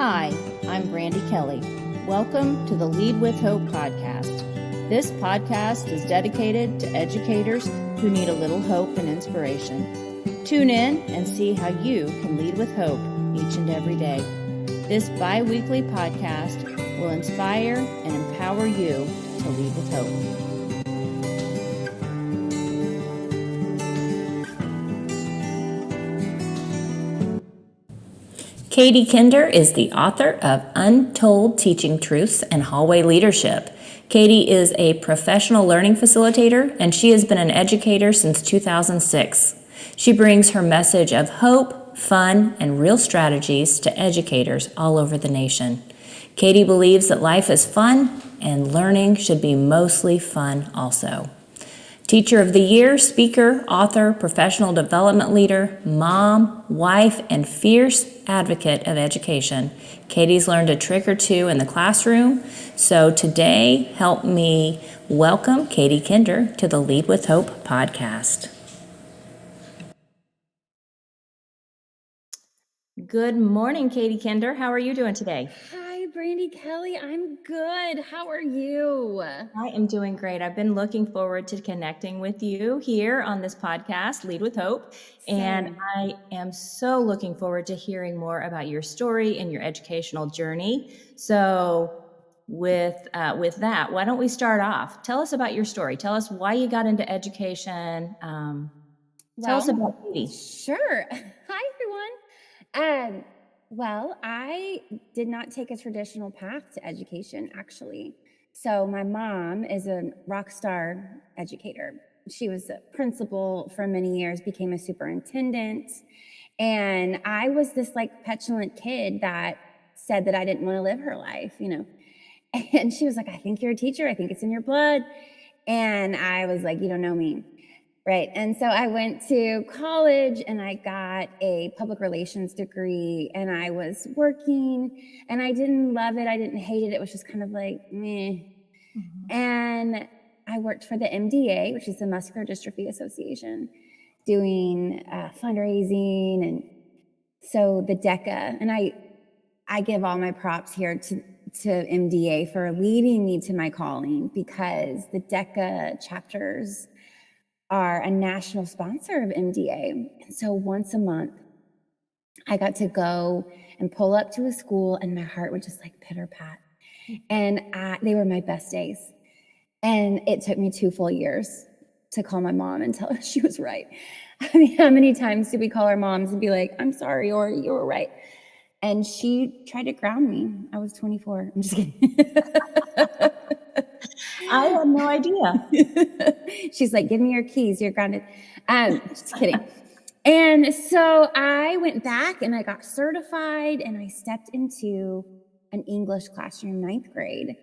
Hi, I'm Brandy Kelly. Welcome to the Lead with Hope podcast. This podcast is dedicated to educators who need a little hope and inspiration. Tune in and see how you can lead with hope each and every day. This bi-weekly podcast will inspire and empower you to lead with hope. Katie Kinder is the author of Untold Teaching Truths and Hallway Leadership. Katie is a professional learning facilitator, and she has been an educator since 2006. She brings her message of hope, fun, and real strategies to educators all over the nation. Katie believes that life is fun, and learning should be mostly fun also. Teacher of the Year, speaker, author, professional development leader, mom, wife, and fierce advocate of education. Katie's learned a trick or two in the classroom. So today, help me welcome Katie Kinder to the Lead with Hope podcast. Good morning, Katie Kinder. How are you doing today? Hi, Brandy Kelly. I'm good. How are you? I am doing great. I've been looking forward to connecting with you here on this podcast, Lead with Hope. And I am so looking forward to hearing more about your story and your educational journey. So with that, why don't we start off? Tell us about your story. Tell us why you got into education. Tell us about Katie. Sure. Hi, everyone. Well, I did not take a traditional path to education, actually. So my mom is a rock star educator. She was a principal for many years, became a superintendent. And I was this like petulant kid that said that I didn't want to live her life, you know. And she was like, I think you're a teacher. I think it's in your blood. And I was like, you don't know me. Right. And so I went to college and I got a public relations degree and I was working and I didn't love it. I didn't hate it. It was just kind of like, meh. Mm-hmm. And I worked for the MDA, which is the Muscular Dystrophy Association, doing fundraising. And so the DECA, and I give all my props here to MDA for leading me to my calling, because the DECA chapters are a national sponsor of MDA. And so once a month, I got to go and pull up to a school and my heart would just like pitter pat. And they were my best days. And it took me 2 full years to call my mom and tell her she was right. I mean, how many times did we call our moms and be like, I'm sorry, or you were right? And she tried to ground me. I was 24. I'm just kidding. I had no idea. She's like, give me your keys. You're grounded. Just kidding. And so I went back and I got certified and I stepped into an English classroom, 9th grade,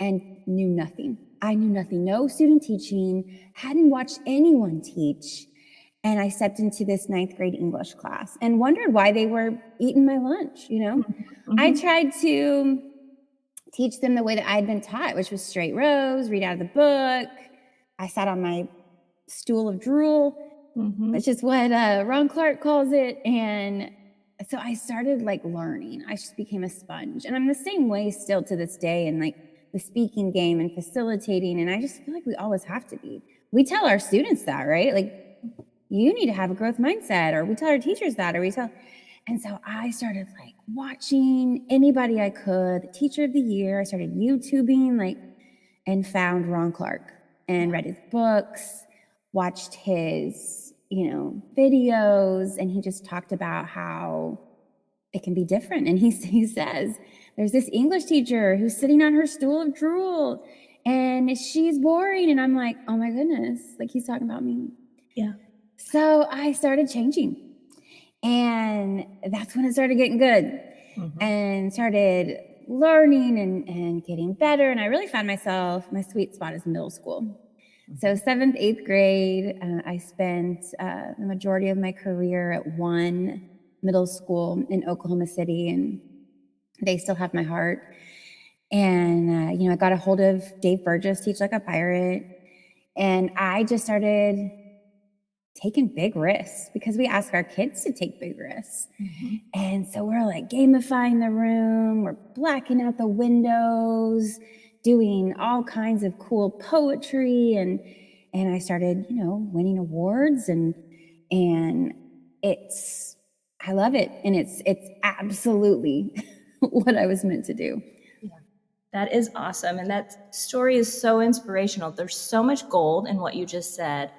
and knew nothing. I knew nothing, no student teaching, hadn't watched anyone teach. And I stepped into this 9th grade English class and wondered why they were eating my lunch, you know? Mm-hmm. I tried to teach them the way that I had been taught, which was straight rows, read out of the book. I sat on my stool of drool, which is what Ron Clark calls it. And so I started like learning. I just became a sponge. And I'm the same way still to this day in like the speaking game and facilitating. And I just feel like we always have to be. We tell our students that, right? Like, you need to have a growth mindset, or we tell our teachers that, or we tell. And so I started like watching anybody I could, the teacher of the year. I started YouTubing and found Ron Clark and read his books, watched his, videos. And he just talked about how it can be different. And he says, there's this English teacher who's sitting on her stool of drool and she's boring. And I'm like, oh my goodness, like he's talking about me. Yeah. So I started changing, and that's when it started getting good, and started learning and getting better. And I really found myself, my sweet spot is middle school. So 7th, 8th grade, I spent the majority of my career at one middle school in Oklahoma City, and they still have my heart. And, I got a hold of Dave Burgess, Teach Like a Pirate, and I just started taking big risks because we ask our kids to take big risks. And so we're like gamifying the room, we're blacking out the windows, doing all kinds of cool poetry, and I started, winning awards, and I love it, and it's absolutely what I was meant to do. That is awesome. And that story is so inspirational. There's so much gold in what you just said.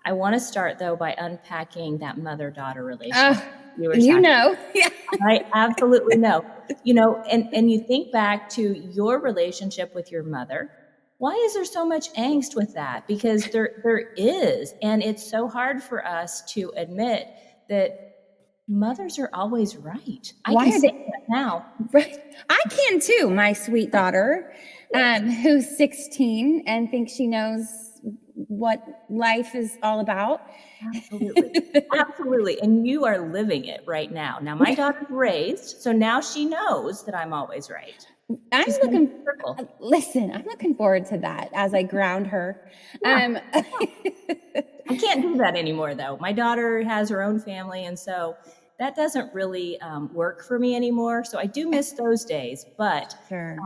I want to start, though, by unpacking that mother-daughter relationship you were talking about. Yeah. I absolutely know. And you think back to your relationship with your mother. Why is there so much angst with that? Because there is. And it's so hard for us to admit that mothers are always right. Why I can are say they that now. right? I can too. My sweet daughter, who's 16 and thinks she knows what life is all about. Absolutely. Absolutely. And you are living it right now. Now, my daughter's raised, so now she knows that I'm always right. I'm She's looking forward to that as I ground her. I can't do that anymore, though. My daughter has her own family, and so that doesn't really work for me anymore. So I do miss those days, but Sure.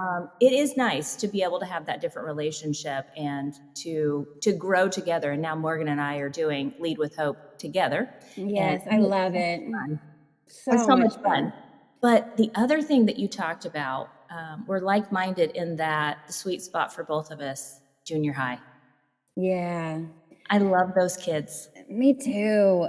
It is nice to be able to have that different relationship and to grow together. And now Morgan and I are doing Lead with Hope together. Yes, And I love it. it's so much fun. But the other thing that you talked about, we're like-minded in that the sweet spot for both of us, junior high. Yeah. I love those kids. Me too.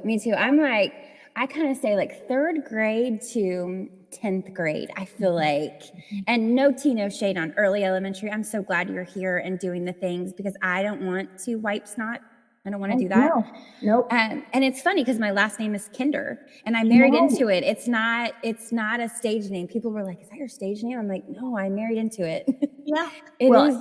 I kind of say like 3rd grade to 10th grade, I feel like. And no tea, no shade on early elementary. I'm so glad you're here and doing the things because I don't want to wipe snot. I don't want to do that. No, nope. And it's funny because my last name is Kinder and I married into it. It's not a stage name. People were like, is that your stage name? I'm like, no, I married into it. Yeah. It is.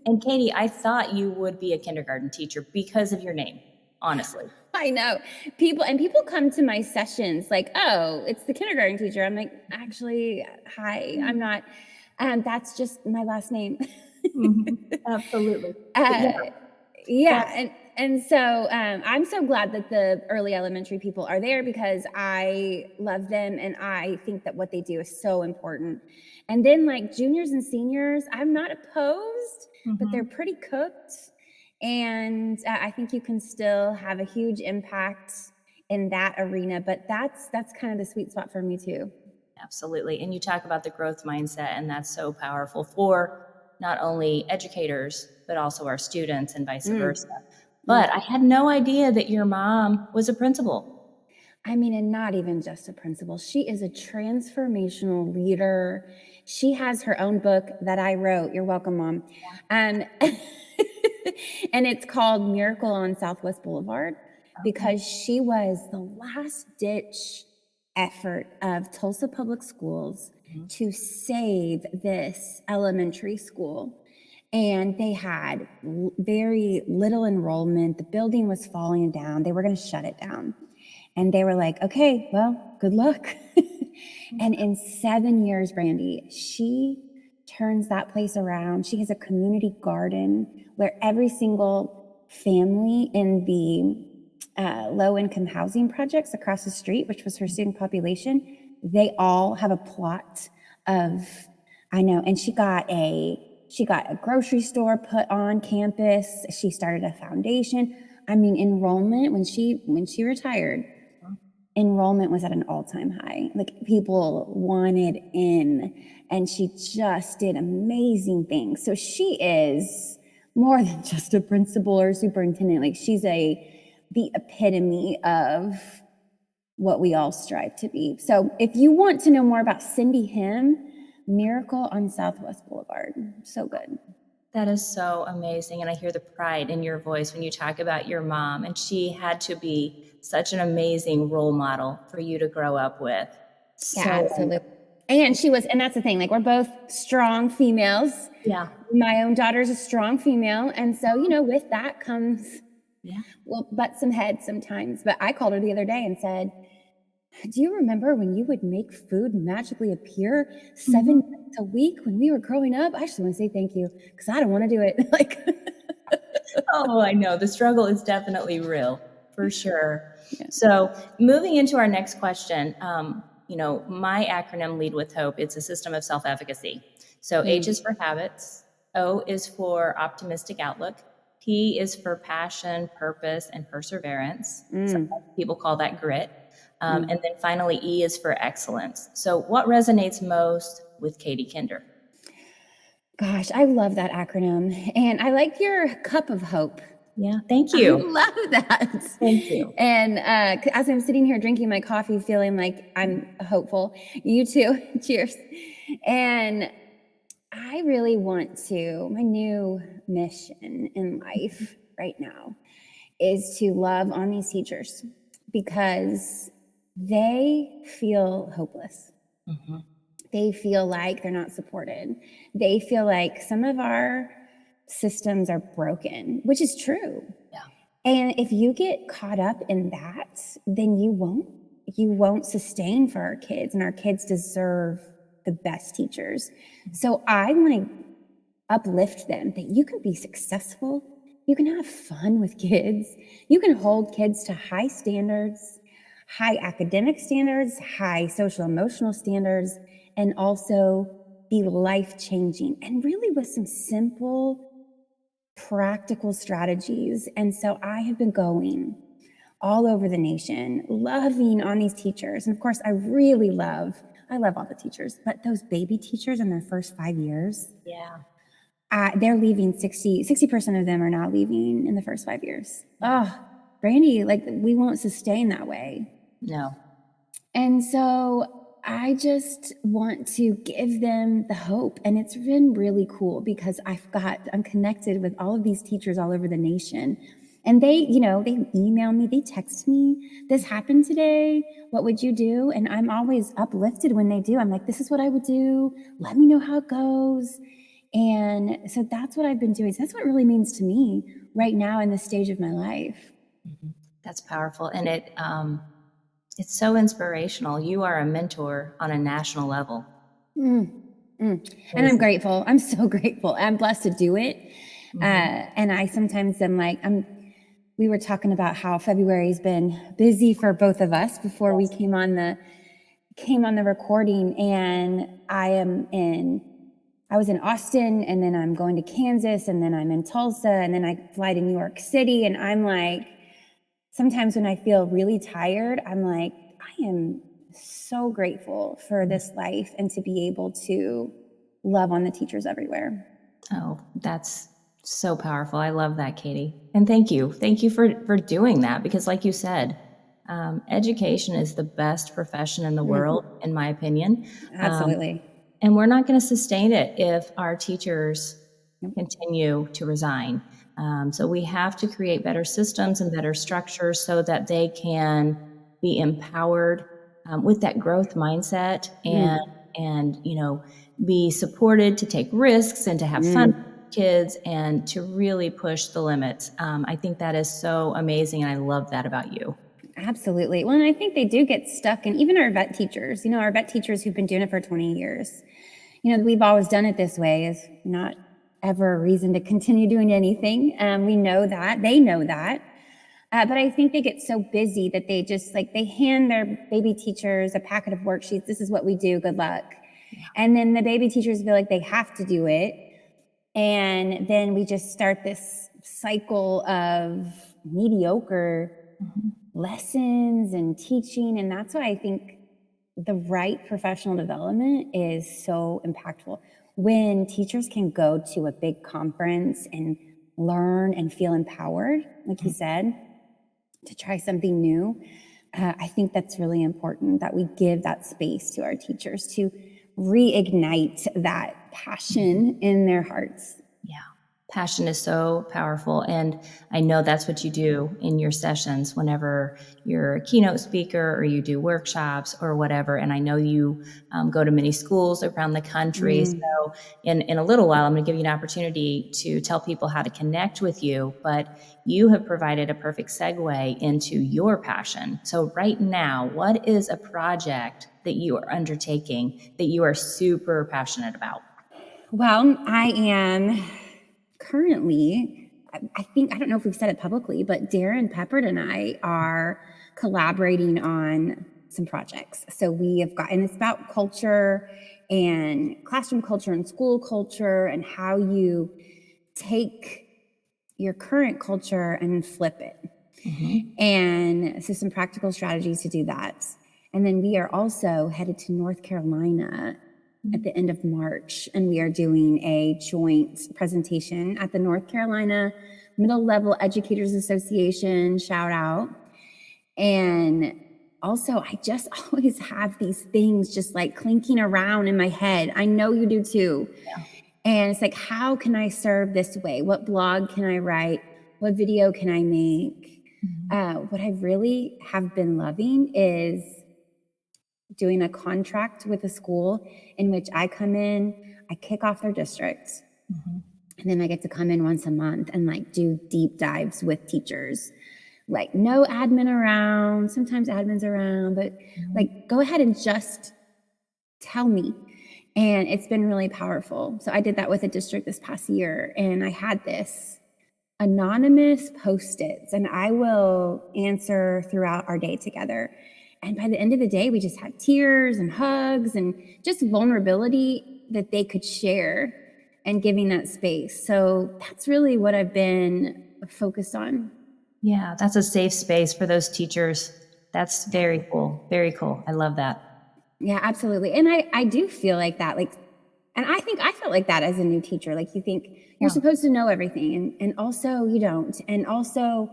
And Katie, I thought you would be a kindergarten teacher because of your name, honestly. I know. People come to my sessions like, oh, it's the kindergarten teacher. I'm like, actually, hi, I'm not. That's just my last name. Absolutely. Yeah. And so I'm so glad that the early elementary people are there because I love them and I think that what they do is so important. And then like juniors and seniors, I'm not opposed, but they're pretty cooked. And I think you can still have a huge impact in that arena, but that's kind of the sweet spot for me too. Absolutely. And you talk about the growth mindset, and that's so powerful for not only educators, but also our students and vice versa. But I had no idea that your mom was a principal. I mean, and not even just a principal. She is a transformational leader. She has her own book that I wrote. You're welcome, Mom. And it's called Miracle on Southwest Boulevard because she was the last ditch effort of Tulsa Public Schools to save this elementary school. And they had very little enrollment. The building was falling down. They were going to shut it down. And they were like, okay, well, good luck. And in 7 years, Brandy, she turns that place around. She has a community garden where every single family in the low-income housing projects across the street, which was her student population, they all have a plot of, I know, and she got a grocery store put on campus. She started a foundation. I mean, enrollment, when she retired, enrollment was at an all-time high. Like people wanted in, and she just did amazing things. So she is more than just a principal or superintendent. Like she's the epitome of what we all strive to be. So if you want to know more about Cindy Him, Miracle on Southwest Boulevard, so good. That is so amazing. And I hear the pride in your voice when you talk about your mom. And she had to be such an amazing role model for you to grow up with. Yeah, absolutely. And she was, and that's the thing, like we're both strong females. Yeah. My own daughter's a strong female. And so, with that comes, we'll butt some heads sometimes. But I called her the other day and said, do you remember when you would make food magically appear 7 minutes a week when we were growing up? I just want to say thank you because I don't want to do it. Oh, I know. The struggle is definitely real. For sure. Yeah. So moving into our next question, my acronym Lead with Hope, it's a system of self-efficacy. So H is for habits, O is for optimistic outlook, P is for passion, purpose, and perseverance. Some people call that grit. And then finally, E is for excellence. So what resonates most with Katie Kinder? Gosh, I love that acronym. And I like your cup of hope. Yeah, thank you. I love that. Thank you. And as I'm sitting here drinking my coffee, feeling like I'm hopeful, you too. Cheers. And I really want to, my new mission in life right now is to love on these teachers because they feel hopeless. Mm-hmm. They feel like they're not supported. They feel like some of our systems are broken, which is true. Yeah. And if you get caught up in that, then you won't sustain for our kids, and our kids deserve the best teachers. So I want to uplift them that you can be successful, you can have fun with kids, you can hold kids to high standards, high academic standards, high social emotional standards, and also be life-changing, and really with some simple practical strategies. And so I have been going all over the nation, loving on these teachers. And of course, I love all the teachers, but those baby teachers in their first 5 years, they're leaving 60% of them are now leaving in the first 5 years. Oh, Brandy, like we won't sustain that way. No. And so I just want to give them the hope. And it's been really cool because I'm connected with all of these teachers all over the nation. And they email me, they text me, this happened today, what would you do? And I'm always uplifted when they do. I'm like, this is what I would do. Let me know how it goes. And so that's what I've been doing. So that's what it really means to me right now in this stage of my life. Mm-hmm. That's powerful. And it's so inspirational. You are a mentor on a national level. And I'm grateful. I'm so grateful. I'm blessed to do it. And I sometimes am like, we were talking about how February's been busy for both of us before we came on the recording. And I was in Austin, and then I'm going to Kansas, and then I'm in Tulsa, and then I fly to New York City. And I'm like, sometimes when I feel really tired, I'm like, I am so grateful for this life and to be able to love on the teachers everywhere. Oh, that's so powerful. I love that, Katie. And thank you. Thank you for doing that, because like you said, education is the best profession in the world, in my opinion. Absolutely. And we're not going to sustain it if our teachers continue to resign. So we have to create better systems and better structures so that they can be empowered with that growth mindset and be supported to take risks and to have fun with kids and to really push the limits. I think that is so amazing, and I love that about you. Absolutely. Well, and I think they do get stuck, and even our vet teachers, our vet teachers who've been doing it for 20 years, we've always done it this way is not ever a reason to continue doing anything. We know that, they know that. But I think they get so busy that they just they hand their baby teachers a packet of worksheets. This is what we do. Good luck. Yeah. And then the baby teachers feel like they have to do it. And then we just start this cycle of mediocre lessons and teaching. And that's why I think the right professional development is so impactful. When teachers can go to a big conference and learn and feel empowered, like you said, to try something new, I think that's really important that we give that space to our teachers to reignite that passion in their hearts. Yeah. Passion is so powerful. And I know that's what you do in your sessions whenever you're a keynote speaker or you do workshops or whatever. And I know you go to many schools around the country. So in a little while, I'm going to give you an opportunity to tell people how to connect with you. But you have provided a perfect segue into your passion. So right now, what is a project that you are undertaking that you are super passionate about? Well, I am currently I think, I don't know if we've said it publicly, but Darren Peppard and I are collaborating on some projects. So we have got, and it's about culture and classroom culture and school culture and how you take your current culture and flip it. And so some practical strategies to do that. And then we are also headed to North Carolina at the end of March, and we are doing a joint presentation at the North Carolina Middle Level Educators Association, shout out. And also, I just always have these things just like clinking around in my head. I know you do too. Yeah. And it's like, how can I serve this way? What blog can I write? What video can I make? What I really have been loving is doing a contract with a school in which I come in, I kick off their district, and then I get to come in once a month and like do deep dives with teachers. Like no admin around, sometimes admin's around, but like go ahead and just tell me. And it's been really powerful. So I did that with a district this past year, and I had this anonymous post-its, and I will answer throughout our day together. And by the end of the day, we just had tears and hugs and just vulnerability that they could share and giving that space. So that's really what I've been focused on. Yeah, that's a safe space for those teachers. That's very cool. Very cool. I love that. Yeah, absolutely. And I do feel like that. Like, and I think I felt like that as a new teacher. Like you think you're supposed to know everything, and also you don't. And also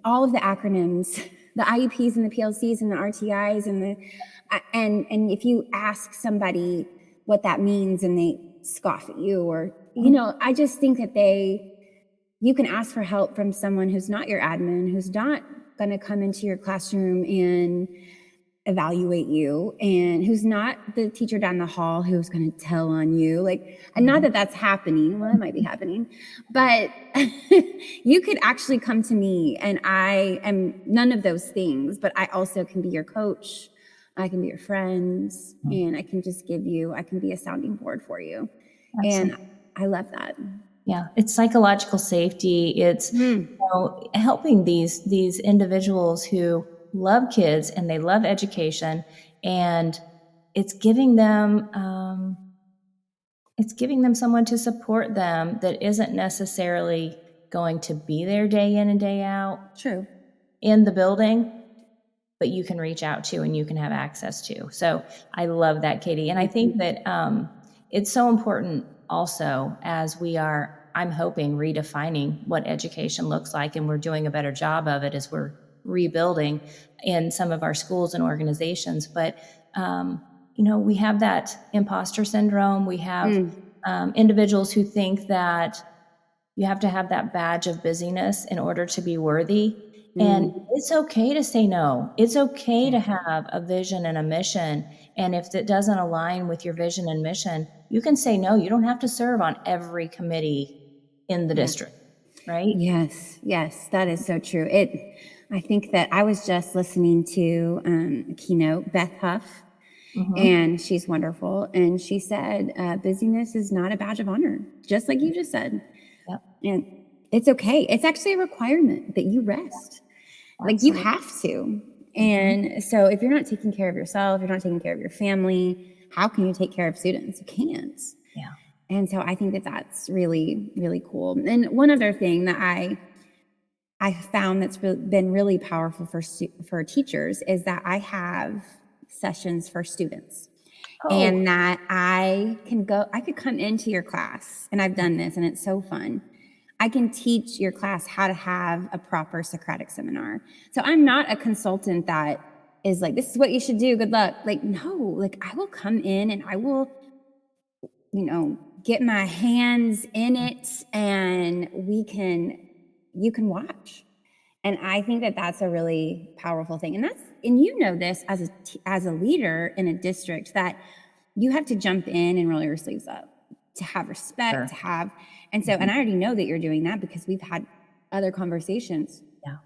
all of the acronyms, the IEPs and the PLCs and the RTIs and and if you ask somebody what that means and they scoff at you, or I just think that you can ask for help from someone who's not your admin, who's not going to come into your classroom and evaluate you, and who's not the teacher down the hall who's going to tell on you. Like, and not that that's happening. Well, it might be happening, but you could actually come to me, and I am none of those things, but I also can be your coach. I can be your friend, and I can just I can be a sounding board for you. Absolutely. And I love that. Yeah, it's psychological safety. It's helping these individuals who love kids and they love education, and it's giving them someone to support them that isn't necessarily going to be there day in and day out. True. In the building, but you can reach out to and you can have access to. So I love that, Katie. And I think that it's so important also as we are, I'm hoping, redefining what education looks like, and we're doing a better job of it as we're rebuilding in some of our schools and organizations. But, we have that imposter syndrome. We have individuals who think that you have to have that badge of busyness in order to be worthy. And it's okay to say no. It's okay to have a vision and a mission. And if it doesn't align with your vision and mission, you can say no. You don't have to serve on every committee in the district, right? Yes, that is so true. I think that I was just listening to a keynote, Beth Huff, and she's wonderful. And she said, busyness is not a badge of honor, just like you just said. Yep. And it's okay. It's actually a requirement that you rest. Like you have to. And so if you're not taking care of yourself, you're not taking care of your family, how can you take care of students? You can't. Yeah. And so I think that that's really, really cool. And one other thing that I found that's been really powerful for teachers is that I have sessions for students. And that I could come into your class, and I've done this and it's so fun. I can teach your class how to have a proper Socratic seminar. So I'm not a consultant that is like, this is what you should do, good luck. Like, no, like I will come in and I will, get my hands in it, and you can watch. And I think that that's a really powerful thing. And this as a leader in a district, that you have to jump in and roll your sleeves up, to have respect, and so, and I already know that you're doing that because we've had other conversations. Yeah.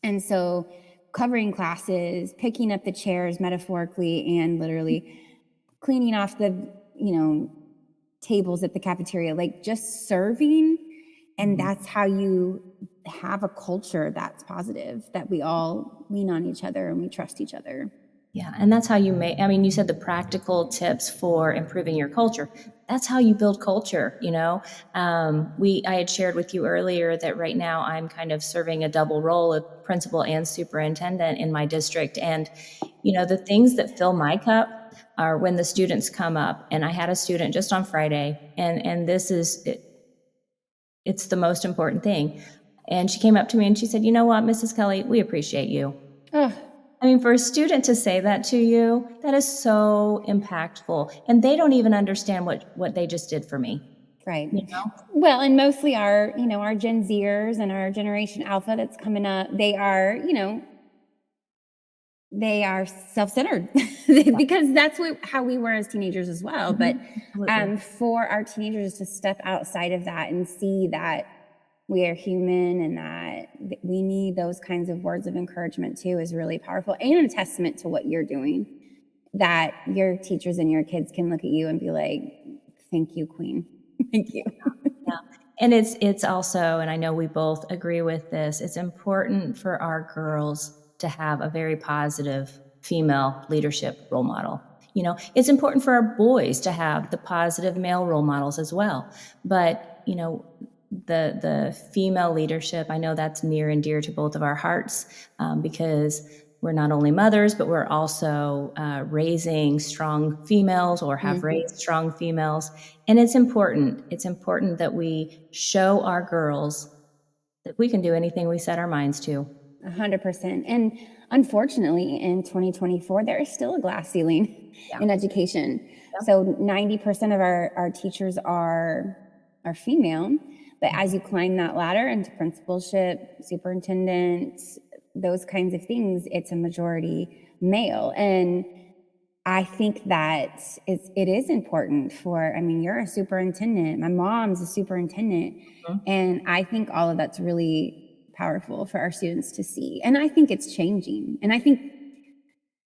And so covering classes, picking up the chairs metaphorically and literally, cleaning off the, tables at the cafeteria, like just serving And that's how you have a culture that's positive, that we all lean on each other and we trust each other. Yeah, and that's how you make, I mean, you said the practical tips for improving your culture. That's how you build culture, you know? I had shared with you earlier that right now I'm kind of serving a double role of principal and superintendent in my district. And, you know, the things that fill my cup are when the students come up. And I had a student just on Friday, and this is, it's the most important thing. And she came up to me and she said, "You know what, Mrs. Kelly, we appreciate you." Oh, I mean, for a student to say that to you, that is so impactful. And they don't even understand what they just did for me. right. You know? Well, and mostly our, our Gen Zers and our Generation Alpha that's coming up, they are, they are self-centered because that's how we were as teenagers as well. But for our teenagers to step outside of that and see that we are human and that we need those kinds of words of encouragement too is really powerful, and a testament to what you're doing, that your teachers and your kids can look at you and be like, "Thank you, Queen." Thank you. Yeah. And it's also, and I know we both agree with this, it's important for our girls to have a very positive female leadership role model. You know, it's important for our boys to have the positive male role models as well. But, you know, the female leadership, I know that's near and dear to both of our hearts, because we're not only mothers, but we're also raising strong females, or have raised strong females. And it's important. It's important that we show our girls that we can do anything we set our minds to. 100%. And unfortunately, in 2024, there is still a glass ceiling in education. So 90% of our teachers are female. But as you climb that ladder into principalship, superintendent, those kinds of things, it's a majority male. And I think that it is important for, you're a superintendent. My mom's a superintendent. And I think all of that's really powerful for our students to see. And I think it's changing. And I think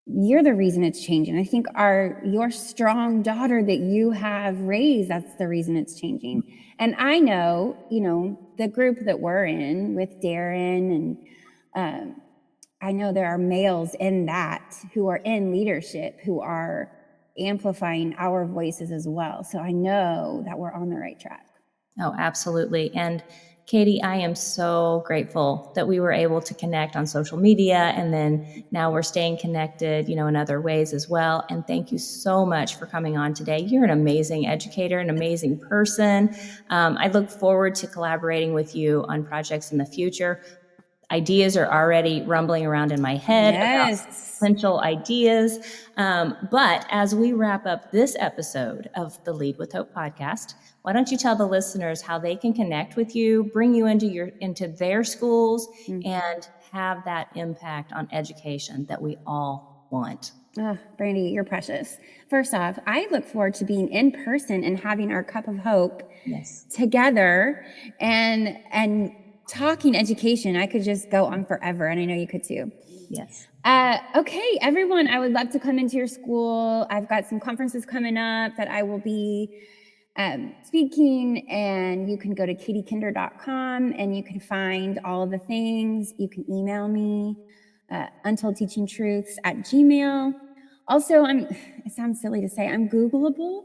you're the reason it's changing. I think your strong daughter that you have raised, that's the reason it's changing. And I know, the group that we're in with Darren, and I know there are males in that who are in leadership, who are amplifying our voices as well. So I know that we're on the right track. Oh, absolutely. And Katie, I am so grateful that we were able to connect on social media, and then now we're staying connected, you know, in other ways as well. And thank you so much for coming on today. You're an amazing educator, an amazing person. I look forward to collaborating with you on projects in the future. Ideas are already rumbling around in my head about potential ideas. But as we wrap up this episode of the Lead with Hope podcast, why don't you tell the listeners how they can connect with you, bring you into their schools, and have that impact on education that we all want? Oh, Brandy, you're precious. First off, I look forward to being in person and having our cup of hope together and talking education. I could just go on forever, and I know you could too. Yes. Okay, everyone, I would love to come into your school. I've got some conferences coming up that I will be speaking, and you can go to katiekinder.com and you can find all of the things. You can email me, untoldteachingtruths@gmail. Also, it sounds silly to say, I'm Googleable.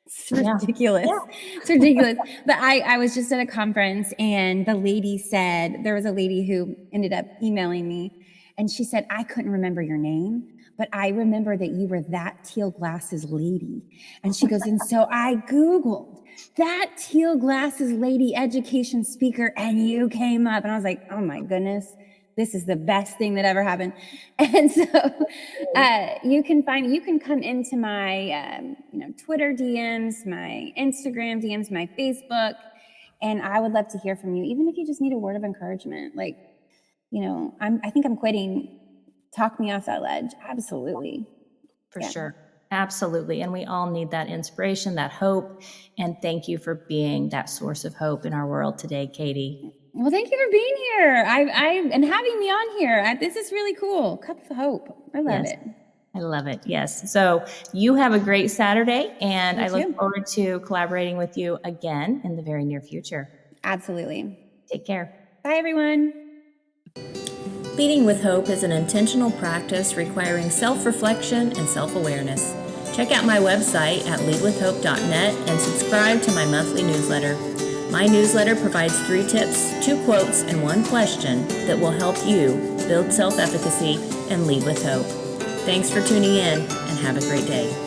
It's ridiculous. Yeah. It's ridiculous. But I was just at a conference, and the lady said, there was a lady who ended up emailing me, and she said, "I couldn't remember your name, but I remember that you were that teal glasses lady." And she goes, and so I Googled that teal glasses lady education speaker, and you came up. And I was like, oh my goodness, this is the best thing that ever happened. And so you can come into my Twitter DMs, my Instagram DMs, my Facebook, and I would love to hear from you, even if you just need a word of encouragement. Like, I think I'm quitting. Talk me off that ledge. Absolutely. For sure. Absolutely. And we all need that inspiration, that hope. And thank you for being that source of hope in our world today, Katie. Well, thank you for being here. And having me on here. This is really cool. Cup of hope. I love it. I love it. Yes. So you have a great Saturday, and I look forward to collaborating with you again in the very near future. Absolutely. Take care. Bye, everyone. Leading with Hope is an intentional practice requiring self-reflection and self-awareness. Check out my website at leadwithhope.net and subscribe to my monthly newsletter. My newsletter provides 3 tips, 2 quotes, and 1 question that will help you build self-efficacy and lead with hope. Thanks for tuning in and have a great day.